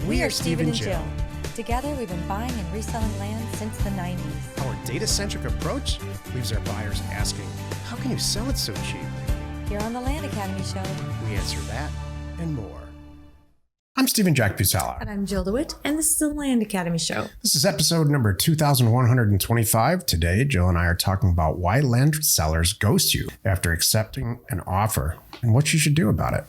We are Steve and Jill. Together, we've been buying and reselling land since the 90s. Our data-centric approach leaves our buyers asking, how can you sell it so cheap? Here on the Land Academy Show, We answer that and more. I'm Stephen Jack Butala. and I'm Jill DeWit, and this is the Land Academy Show. This is episode number 2125. Today, Jill and I are talking about why land sellers ghost you after accepting an offer and what you should do about it.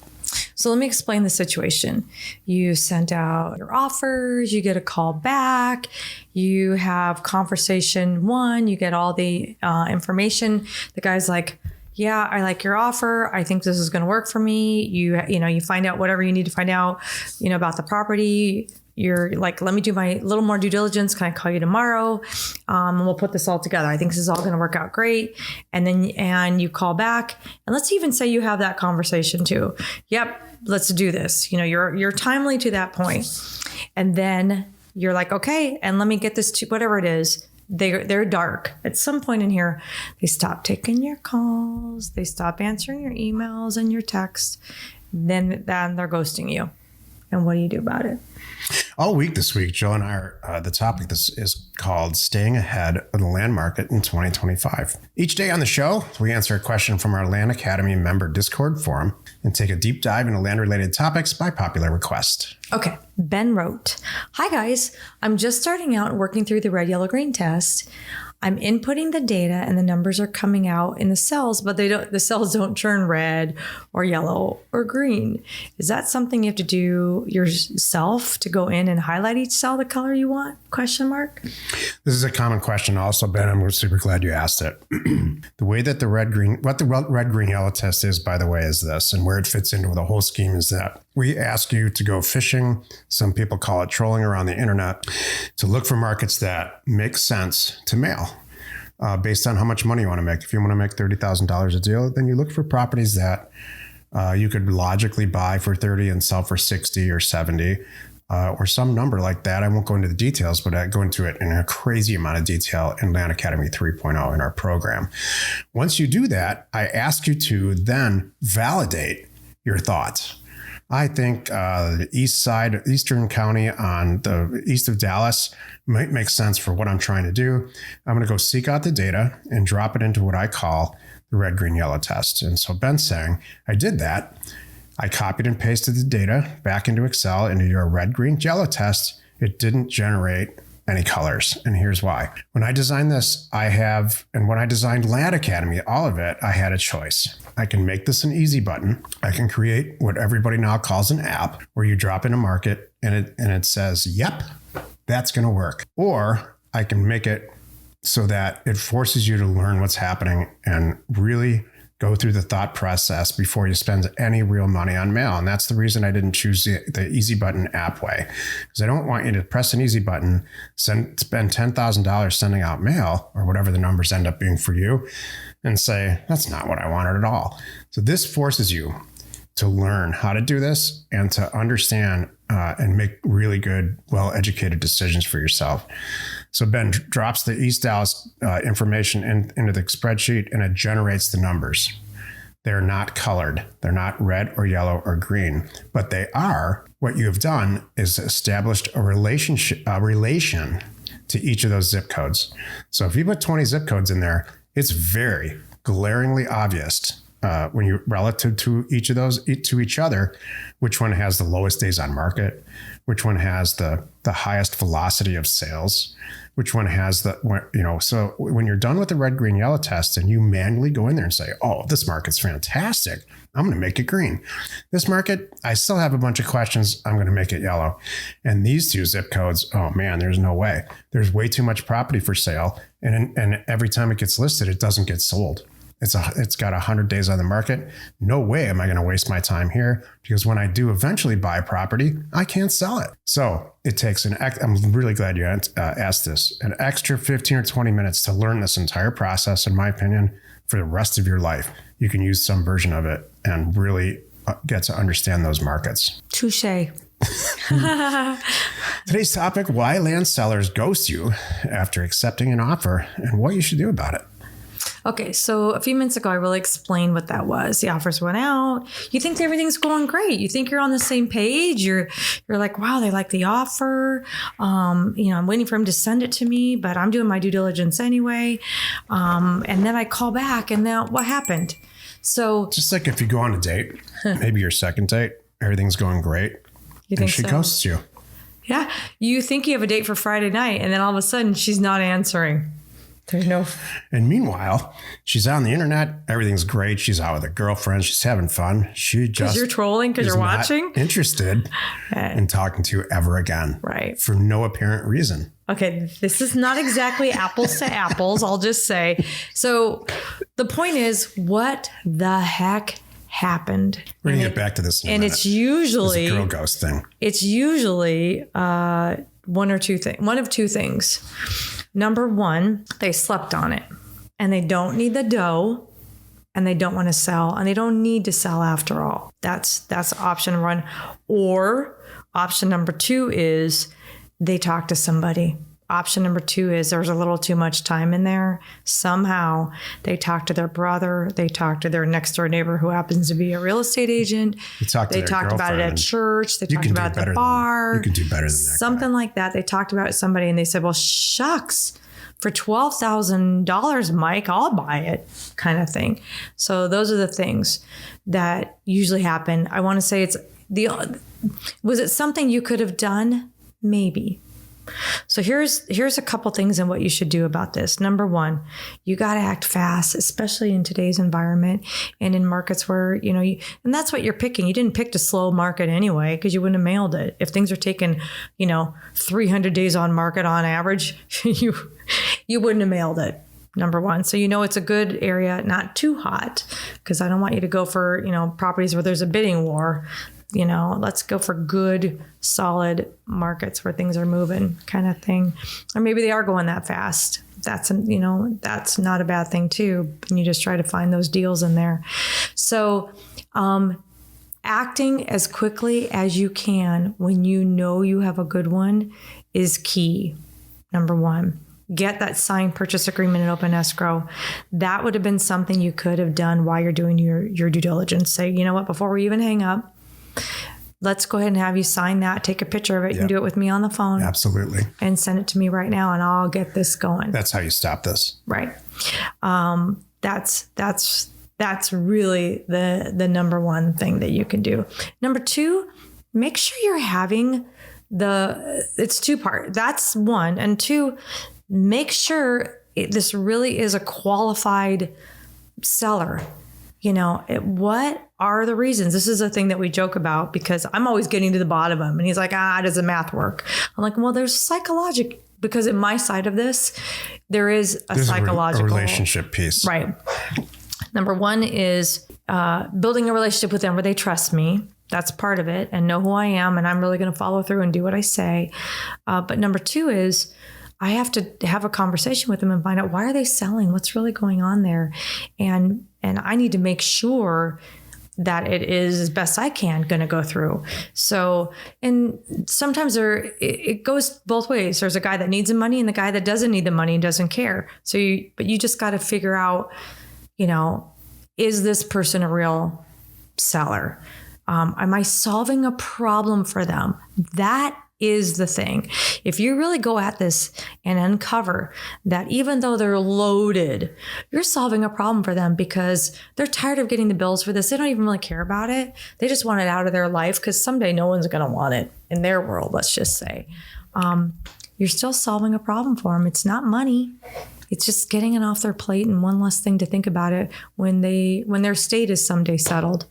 So let me explain the situation. You sent out your offers, you get a call back, you have conversation one, you get all the information. The guy's like, yeah, I like your offer. I think this is going to work for me. You find out whatever you need to find out, about the property. You're like, let me do my little more due diligence. Can I call you tomorrow? And we'll put this all together. I think this is all going to work out great. And you call back, and let's even say you have that conversation too. Yep, let's do this. You're timely to that point. And then you're like, okay, and let me get this to whatever it is. They're dark. At some point in here, they stop taking your calls. They stop answering your emails and your texts. Then they're ghosting you. And what do you do about it? All week this week, Jill and I are, the topic this is called Staying Ahead of the Land Market in 2025. Each day on the show, we answer a question from our Land Academy member Discord forum and take a deep dive into land-related topics by popular request. Okay, Ben wrote, "Hi guys, I'm just starting out and working through the red, yellow, green test. I'm inputting the data and the numbers are coming out in the cells, but the cells don't turn red or yellow or green. Is that something you have to do yourself to go in and highlight each cell the color you want? ? This is a common question also, Ben. I'm super glad you asked it. The way that the red, green, yellow test is, by the way, is this, and where it fits into the whole scheme is that we ask you to go fishing. Some people call it trolling around the internet to look for markets that make sense to mail. Based on how much money you want to make. If you want to make $30,000 a deal, then you look for properties that you could logically buy for 30 and sell for 60 or 70 or some number like that. I won't go into the details, but I go into it in a crazy amount of detail in Land Academy 3.0 in our program. Once you do that, I ask you to then validate your thoughts. I think the Eastern County on the east of Dallas might make sense for what I'm trying to do. I'm going to go seek out the data and drop it into what I call the red, green, yellow test. And so Ben's saying, I did that. I copied and pasted the data back into Excel into your red, green, yellow test. It didn't generate any colors. And here's why. When I designed this, and when I designed Land Academy, all of it, I had a choice. I can make this an easy button. I can create what everybody now calls an app where you drop in a market and it says, yep, that's going to work. Or I can make it so that it forces you to learn what's happening and really go through the thought process before you spend any real money on mail. And that's the reason I didn't choose the easy button app way, because I don't want you to press an easy button, spend $10,000 sending out mail or whatever the numbers end up being for you and say, that's not what I wanted at all. So this forces you to learn how to do this and to understand and make really good, well-educated decisions for yourself. So Ben drops the East Dallas information into the spreadsheet and it generates the numbers. They're not colored. They're not red or yellow or green, but they are. What you have done is established a relation to each of those zip codes. So if you put 20 zip codes in there, it's very glaringly obvious when you relative to each of those to each other, which one has the lowest days on market, which one has the highest velocity of sales, which one has so when you're done with the red, green, yellow test and you manually go in there and say, oh, this market's fantastic, I'm going to make it green. This market, I still have a bunch of questions, I'm going to make it yellow. And these two zip codes, oh man, there's no way. There's way too much property for sale. And every time it gets listed, it doesn't get sold. It's got 100 days on the market. No way am I going to waste my time here, because when I do eventually buy a property, I can't sell it. So it takes I'm really glad you asked this, an extra 15 or 20 minutes to learn this entire process, in my opinion, for the rest of your life. You can use some version of it and really get to understand those markets. Touché. Today's topic, why land sellers ghost you after accepting an offer and what you should do about it. Okay, so a few minutes ago, I really explained what that was. The offers went out. You think everything's going great. You think you're on the same page. You're like, wow, they like the offer. I'm waiting for him to send it to me, but I'm doing my due diligence anyway. And then I call back, and now what happened? So just like if you go on a date, maybe your second date, everything's going great, and she ghosts you. Yeah, you think you have a date for Friday night, and then all of a sudden she's not answering. There's no. And meanwhile, she's on the internet. Everything's great. She's out with her girlfriend. She's having fun. She just because you're trolling because you're watching. Not interested in talking to you ever again, right? For no apparent reason. Okay, this is not exactly apples to apples. I'll just say. So, the point is, what the heck happened? We're gonna get back to this in a minute. It's usually this girl ghost thing. It's usually one of two things. Number one, they slept on it and they don't need the dough and they don't want to sell and they don't need to sell after all. That's option one. Or option number two is they talk to somebody. Option number two is there's a little too much time in there. Somehow they talk to their brother. They talk to their next door neighbor who happens to be a real estate agent. They talked about it at church. They talked about it at the bar. You can do better than that. Something like that. They talked about it to somebody and they said, well, shucks, for $12,000, Mike, I'll buy it, kind of thing. So those are the things that usually happen. I want to say was it something you could have done? Maybe. So here's a couple things in what you should do about this. Number one, you got to act fast, especially in today's environment and in markets where, and that's what you're picking. You didn't pick the slow market anyway, because you wouldn't have mailed it. If things are taking, 300 days on market on average, you wouldn't have mailed it. Number one. So, it's a good area, not too hot, because I don't want you to go for, properties where there's a bidding war. Let's go for good, solid markets where things are moving, kind of thing. Or maybe they are going that fast. That's not a bad thing too. And you just try to find those deals in there. So, acting as quickly as you can when you know you have a good one is key. Number one. Get that signed purchase agreement and open escrow. That would have been something you could have done while you're doing your due diligence. Say, you know what, before we even hang up, let's go ahead and have you sign that. Take a picture of it. You can do it with me on the phone. Absolutely. And send it to me right now and I'll get this going. That's how you stop this. Right. That's really the number one thing that you can do. Number two, make sure you're having it's two-part. That's one. And two, make sure this really is a qualified seller. What are the reasons? This is a thing that we joke about because I'm always getting to the bottom of them. And he's like, does the math work? I'm like, well, there's psychological, because in my side of this, there's psychological a relationship piece. Right. Number one is building a relationship with them where they trust me. That's part of it, and know who I am. And I'm really going to follow through and do what I say. But number two is I have to have a conversation with them and find out, why are they selling? What's really going on there? And I need to make sure that it is as best I can going to go through. So, and sometimes it goes both ways. There's a guy that needs the money and the guy that doesn't need the money and doesn't care. So but you just got to figure out, is this person a real seller? Am I solving a problem for them? That is the thing. If you really go at this and uncover that even though they're loaded, you're solving a problem for them because they're tired of getting the bills for this. They don't even really care about it. They just want it out of their life because someday no one's going to want it in their world, let's just say. You're still solving a problem for them. It's not money. It's just getting it off their plate and one less thing to think about it when their state is someday settled.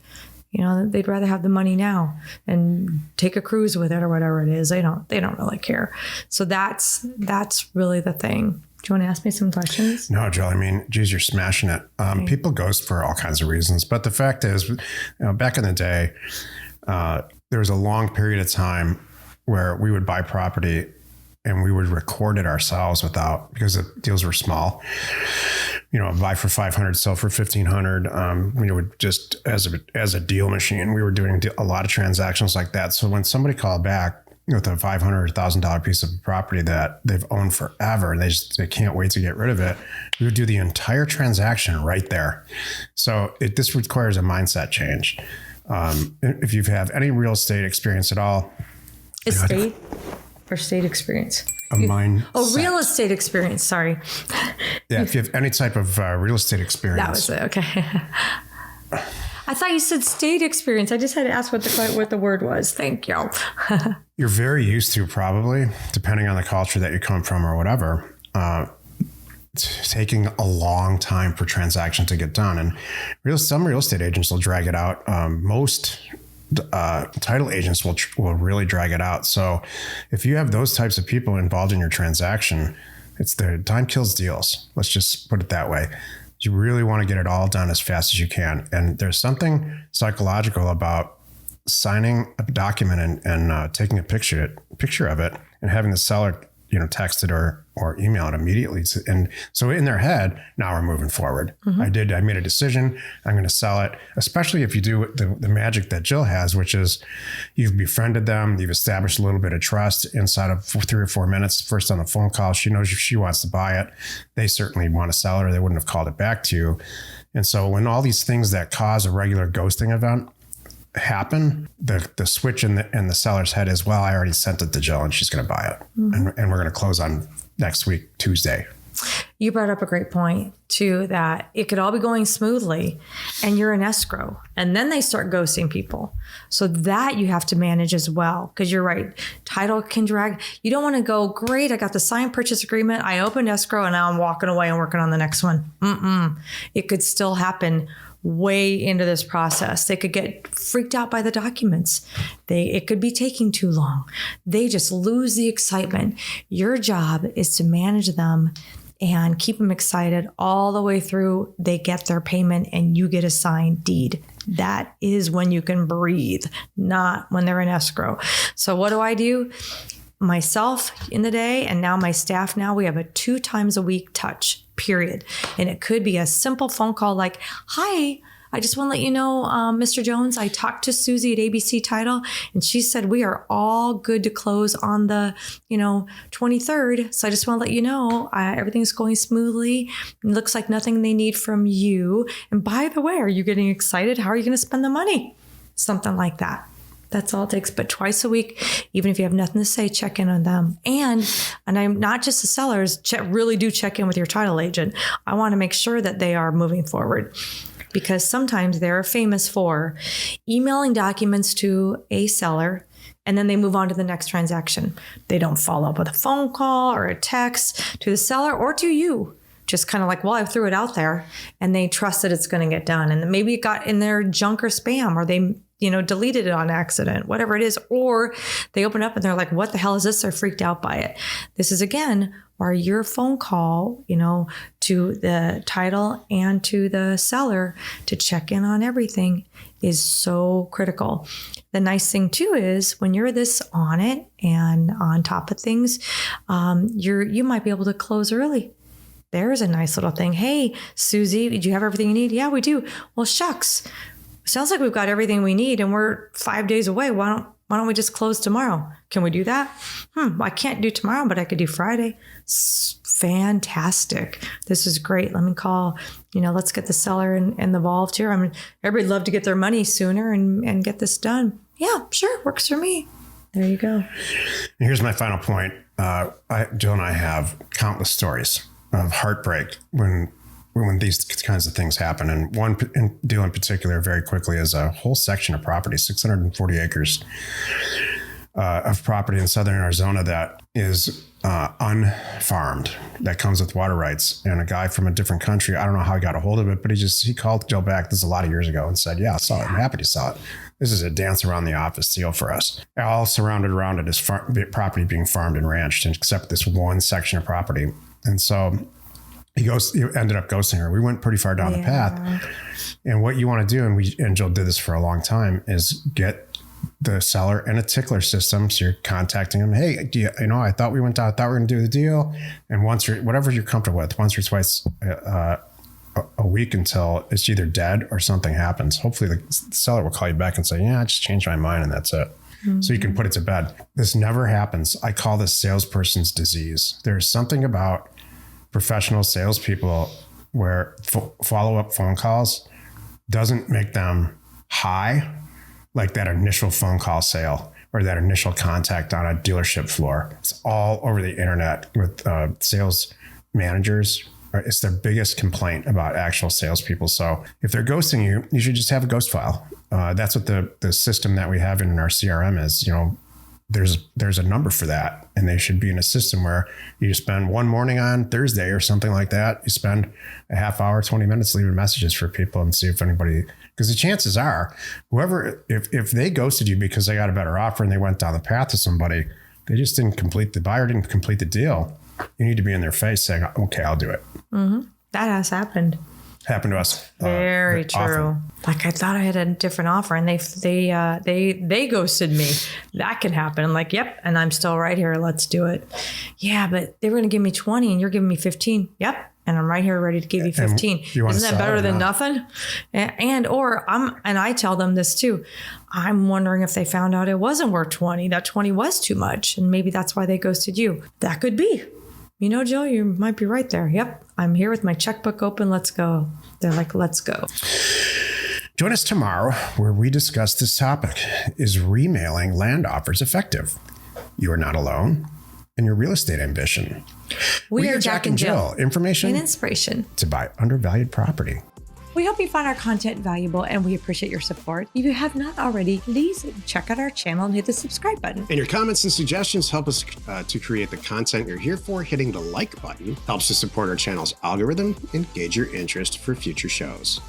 They'd rather have the money now and take a cruise with it or whatever it is. They don't really care. So that's really the thing. Do you want to ask me some questions? No, Jill. Geez, you're smashing it. People ghost for all kinds of reasons. But the fact is, back in the day, there was a long period of time where we would buy property and we would record it ourselves because the deals were small. Buy for $500, sell for $1,500. We would just as a deal machine, we were doing a lot of transactions like that. So when somebody called back with a $500 or $1,000 piece of property that they've owned forever and they can't wait to get rid of it, we would do the entire transaction right there. So this requires a mindset change. If you have any real estate experience at all, Estate or state experience? Real estate experience. Sorry. Yeah, if you have any type of real estate experience. That was it. Okay. I thought you said state experience. I just had to ask what the word was. Thank you. You're very used to, probably, depending on the culture that you come from or whatever, taking a long time for transaction to get done. And some real estate agents will drag it out. Most title agents will really drag it out. So if you have those types of people involved in your transaction, it's the time kills deals. Let's just put it that way. You really want to get it all done as fast as you can. And there's something psychological about signing a document and taking a picture of it and having the seller, text it or email it immediately. And so in their head, now we're moving forward. Mm-hmm. I made a decision. I'm going to sell it, especially if you do the magic that Jill has, which is you've befriended them. You've established a little bit of trust inside of 3 or 4 minutes. First on the phone call, she knows she wants to buy it. They certainly want to sell it or they wouldn't have called it back to you. And so when all these things that cause a regular ghosting event happen, the switch in the seller's head is, well, I already sent it to Jill and she's going to buy it. Mm-hmm. And we're going to close on next week, Tuesday. You brought up a great point too, that it could all be going smoothly and you're in escrow and then they start ghosting people. So that you have to manage as well. Cause you're right. Title can drag. You don't want to go, great, I got the signed purchase agreement. I opened escrow and now I'm walking away and working on the next one. It could still happen way into this process. They could get freaked out by the documents. It could be taking too long. They just lose the excitement. Your job is to manage them and keep them excited all the way through. They get their payment and you get a signed deed. That is when you can breathe, not when they're in escrow. So what do? Myself in the day, and now my staff we have a 2 times a week touch, period. And it could be a simple phone call like, hi, I just want to let you know, Mr. Jones, I talked to Susie at ABC Title and she said we are all good to close on the, 23rd. So I just want to let you know, everything's going smoothly. It looks like nothing they need from you. And by the way, are you getting excited? How are you going to spend the money? Something like that. That's all it takes. But twice a week, even if you have nothing to say, check in on them. And I'm not just the sellers, really do check in with your title agent. I want to make sure that they are moving forward because sometimes they're famous for emailing documents to a seller and then they move on to the next transaction. They don't follow up with a phone call or a text to the seller or to you. Just kind of like, well, I threw it out there and they trust that it's going to get done. And maybe it got in their junk or spam or they deleted it on accident, whatever it is, or they open up and they're like, what the hell is this? They're freaked out by it. This is again, where your phone call, to the title and to the seller to check in on everything is so critical. The nice thing too is when you're this on it and on top of things, you might be able to close early. There's a nice little thing. Hey, Susie, did you have everything you need? Yeah, we do. Well, shucks. Sounds like we've got everything we need and we're 5 days away. Why don't we just close tomorrow? Can we do that? I can't do tomorrow, but I could do Friday. Fantastic. This is great. Let me call, let's get the seller involved here. Everybody'd love to get their money sooner and get this done. Yeah, sure. Works for me. There you go. Here's my final point. Jill and I have countless stories of heartbreak when these kinds of things happen. And one deal in particular, very quickly, is a whole section of property, 640 acres of property in southern Arizona that is unfarmed, that comes with water rights. And a guy from a different country, I don't know how he got a hold of it, but he called Jill back, this is a lot of years ago, and said, yeah, I saw it. I'm happy to sell it. This is a dance around the office deal for us. All surrounded around it is property being farmed and ranched, except this one section of property. And so he ended up ghosting her. We went pretty far down the path. And what you want to do, and Jill did this for a long time, is get the seller in a tickler system. So you're contacting them. Hey, I thought we were going to do the deal. And whatever you're comfortable with, once or twice a week until it's either dead or something happens. Hopefully the seller will call you back and say, yeah, I just changed my mind and that's it. so you can put it to bed. This never happens. I call this salesperson's disease. There's something about professional salespeople where follow-up phone calls doesn't make them high like that initial phone call sale or that initial contact on a dealership floor. It's all over the internet with sales managers. It's their biggest complaint about actual salespeople. So if they're ghosting you, you should just have a ghost file. That's what the system that we have in our CRM is. There's a number for that, and they should be in a system where you spend one morning on Thursday or something like that. You spend a half hour, 20 minutes leaving messages for people and see if anybody, because the chances are whoever, if they ghosted you because they got a better offer and they went down the path to somebody, they just didn't complete, the buyer didn't complete the deal. You need to be in their face saying, okay, I'll do it. Mm-hmm. That has happened. Happened to us. Very true. Often. Like I thought I had a different offer and they ghosted me. That can happen. I'm like, yep. And I'm still right here. Let's do it. Yeah, but they were going to give me 20 and you're giving me 15. Yep. And I'm right here ready to give you 15. Isn't that better than nothing? And I tell them this too. I'm wondering if they found out it wasn't worth 20, that 20 was too much. And maybe that's why they ghosted you. That could be. Jill, you might be right there. Yep. I'm here with my checkbook open. Let's go. They're like, let's go. Join us tomorrow where we discuss this topic. Is remailing land offers effective? You are not alone in your real estate ambition. We are Jack and Jill. Information and inspiration to buy undervalued property. We hope you find our content valuable and we appreciate your support. If you have not already, please check out our channel and hit the subscribe button. And your comments and suggestions help us to create the content you're here for. Hitting the like button helps to support our channel's algorithm and gauge your interest for future shows.